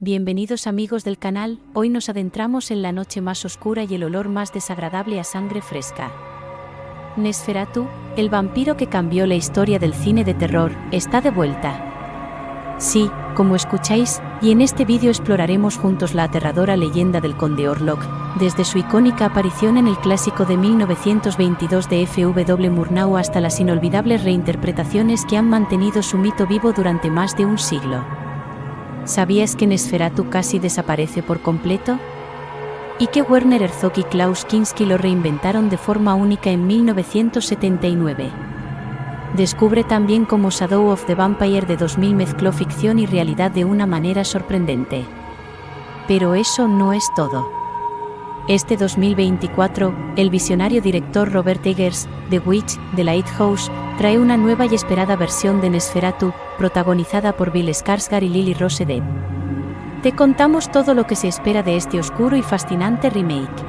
Bienvenidos amigos del canal, hoy nos adentramos en la noche más oscura y el olor más desagradable a sangre fresca. Nosferatu, el vampiro que cambió la historia del cine de terror, está de vuelta. Sí, como escucháis, y en este vídeo exploraremos juntos la aterradora leyenda del Conde Orlok, desde su icónica aparición en el clásico de 1922 de F.W. Murnau hasta las inolvidables reinterpretaciones que han mantenido su mito vivo durante más de un siglo. ¿Sabías que Nosferatu casi desaparece por completo? ¿Y que Werner Herzog y Klaus Kinski lo reinventaron de forma única en 1979? Descubre también cómo Shadow of the Vampire de 2000 mezcló ficción y realidad de una manera sorprendente. Pero eso no es todo. Este 2024, el visionario director Robert Eggers, The Witch, The Lighthouse, trae una nueva y esperada versión de Nosferatu, protagonizada por Bill Skarsgård y Lily Rose Depp. Te contamos todo lo que se espera de este oscuro y fascinante remake.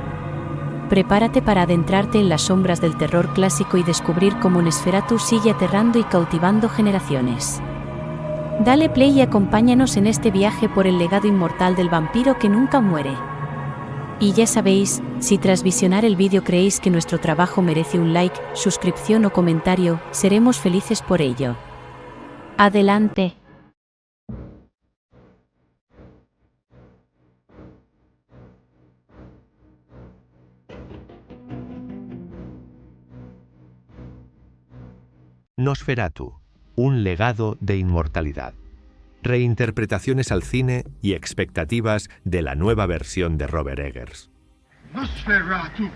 Prepárate para adentrarte en las sombras del terror clásico y descubrir cómo Nosferatu sigue aterrando y cautivando generaciones. Dale play y acompáñanos en este viaje por el legado inmortal del vampiro que nunca muere. Y ya sabéis, si tras visionar el vídeo creéis que nuestro trabajo merece un like, suscripción o comentario, seremos felices por ello. ¡Adelante! Nosferatu, un legado de inmortalidad. Reinterpretaciones al cine y expectativas de la nueva versión de Robert Eggers. Nosferatu.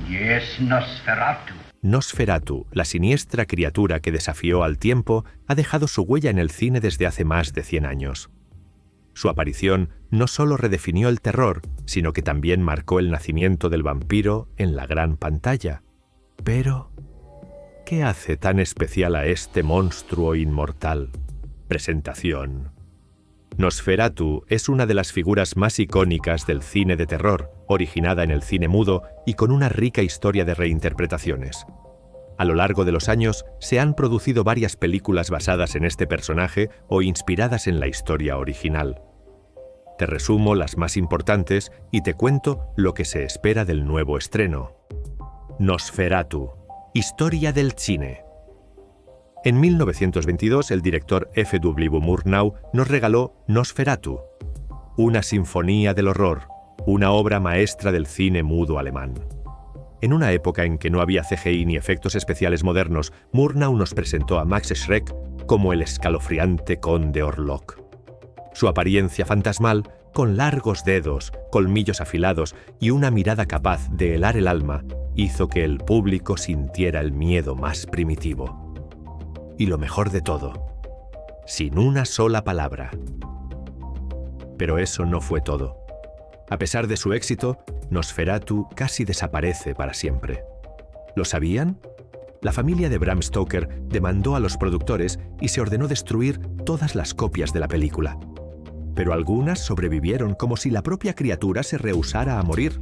Yes, Nosferatu. Nosferatu, la siniestra criatura que desafió al tiempo, ha dejado su huella en el cine desde hace más de 100 años. Su aparición no solo redefinió el terror, sino que también marcó el nacimiento del vampiro en la gran pantalla. Pero ¿qué hace tan especial a este monstruo inmortal? Presentación. Nosferatu es una de las figuras más icónicas del cine de terror, originada en el cine mudo y con una rica historia de reinterpretaciones. A lo largo de los años se han producido varias películas basadas en este personaje o inspiradas en la historia original. Te resumo las más importantes y te cuento lo que se espera del nuevo estreno. Nosferatu. Historia del cine. En 1922, el director F.W. Murnau nos regaló Nosferatu, una sinfonía del horror, una obra maestra del cine mudo alemán. En una época en que no había CGI ni efectos especiales modernos, Murnau nos presentó a Max Schreck como el escalofriante Conde Orlok. Su apariencia fantasmal, con largos dedos, colmillos afilados y una mirada capaz de helar el alma, hizo que el público sintiera el miedo más primitivo. Y lo mejor de todo, sin una sola palabra. Pero eso no fue todo. A pesar de su éxito, Nosferatu casi desaparece para siempre. ¿Lo sabían? La familia de Bram Stoker demandó a los productores y se ordenó destruir todas las copias de la película. Pero algunas sobrevivieron como si la propia criatura se rehusara a morir.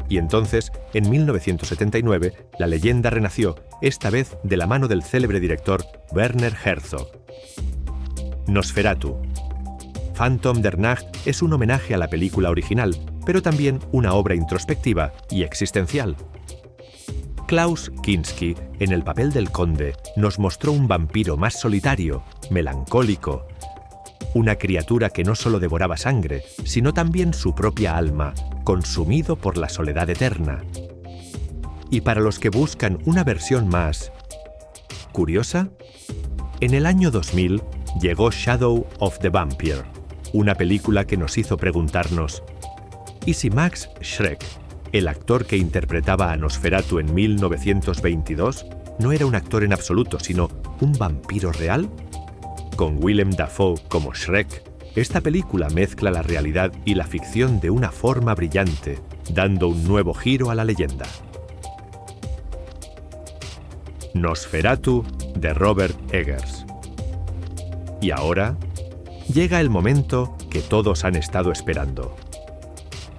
Y entonces, en 1979, la leyenda renació, esta vez de la mano del célebre director Werner Herzog. Nosferatu. Phantom der Nacht es un homenaje a la película original, pero también una obra introspectiva y existencial. Klaus Kinski, en el papel del conde, nos mostró un vampiro más solitario, melancólico, una criatura que no solo devoraba sangre, sino también su propia alma, consumido por la soledad eterna. Y para los que buscan una versión más curiosa, en el año 2000 llegó Shadow of the Vampire, una película que nos hizo preguntarnos: ¿y si Max Schreck, el actor que interpretaba a Nosferatu en 1922, no era un actor en absoluto, sino un vampiro real? Con Willem Dafoe como Schreck, esta película mezcla la realidad y la ficción de una forma brillante, dando un nuevo giro a la leyenda. Nosferatu de Robert Eggers. Y ahora llega el momento que todos han estado esperando.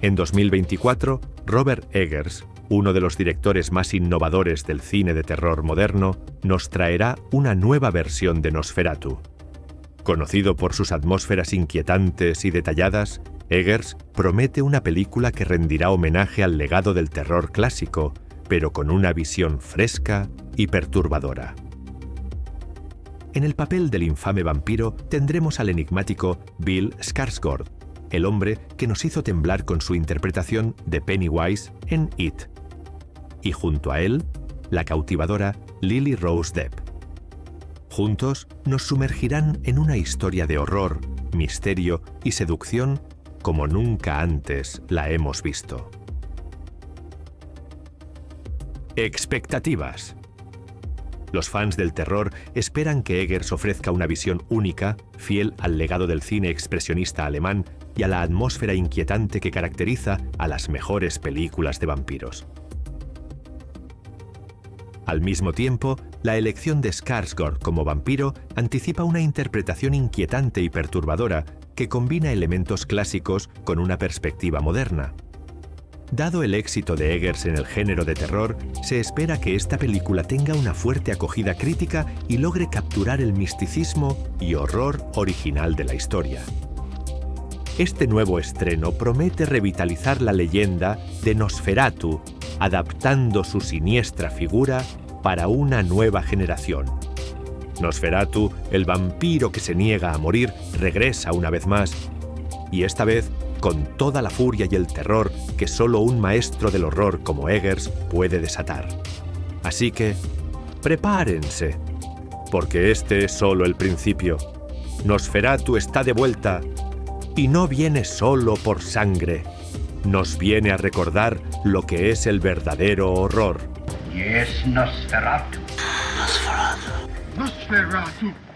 En 2024, Robert Eggers, uno de los directores más innovadores del cine de terror moderno, nos traerá una nueva versión de Nosferatu. Conocido por sus atmósferas inquietantes y detalladas, Eggers promete una película que rendirá homenaje al legado del terror clásico, pero con una visión fresca y perturbadora. En el papel del infame vampiro tendremos al enigmático Bill Skarsgård, el hombre que nos hizo temblar con su interpretación de Pennywise en It. Y junto a él, la cautivadora Lily Rose Depp. Juntos nos sumergirán en una historia de horror, misterio y seducción como nunca antes la hemos visto. Expectativas. Los fans del terror esperan que Eggers ofrezca una visión única, fiel al legado del cine expresionista alemán y a la atmósfera inquietante que caracteriza a las mejores películas de vampiros. Al mismo tiempo, la elección de Skarsgård como vampiro anticipa una interpretación inquietante y perturbadora que combina elementos clásicos con una perspectiva moderna. Dado el éxito de Eggers en el género de terror, se espera que esta película tenga una fuerte acogida crítica y logre capturar el misticismo y horror original de la historia. Este nuevo estreno promete revitalizar la leyenda de Nosferatu, adaptando su siniestra figura para una nueva generación. Nosferatu, el vampiro que se niega a morir, regresa una vez más, y esta vez con toda la furia y el terror que solo un maestro del horror como Eggers puede desatar. Así que, prepárense, porque este es solo el principio. Nosferatu está de vuelta, y no viene solo por sangre. Nos viene a recordar lo que es el verdadero horror. Yes, Nosferatu. Nosferatu. Nosferatu.